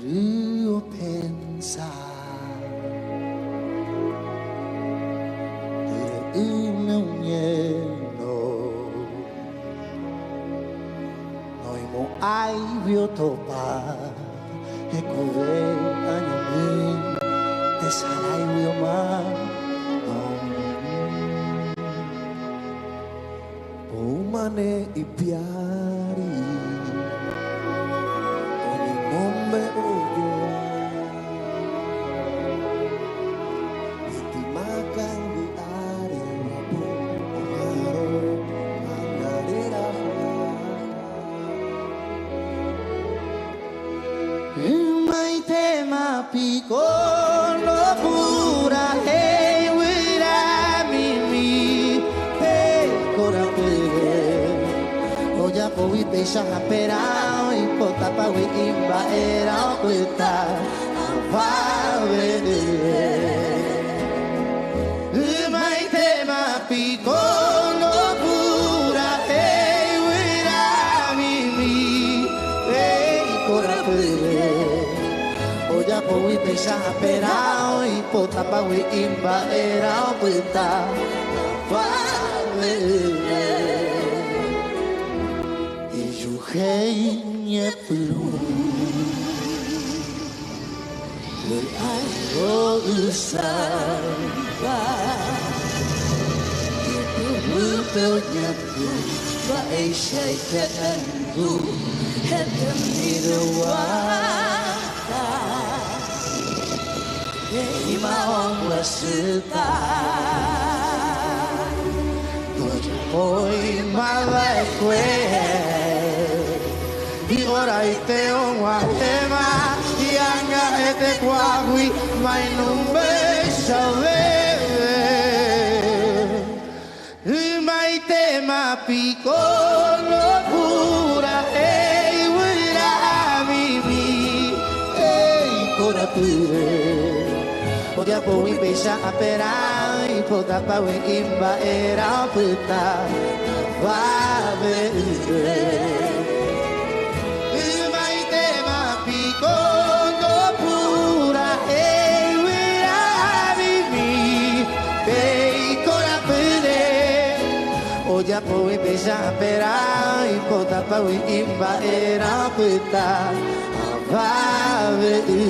Rio pensar meu nheno noi mo ai vio topa e cove animi te sarai vio ma umane ipiari ogni nome odio e ti makan di are rapo omaro mangarera mai tema piccolo pura hey wira mimi hey corape oja poi pesha perao e pota pa we imba era questa va vedere mai tema piccolo pura hey wira mimi hey corape oja poi pesha perao e pota pa we imba era questa va vedere Genie plum le usava teu nyapu va e shake and head the wata e maong wasita Oi malakwe ora ite onwa tema yanga ete kwagui mai numbe shave mai tema piccolo pura ei wira mimi ei corapure odia poi pesha aperai pota pawe imba era puta va vedere Oja poi pesha perai pota pawi imba era puta va vedere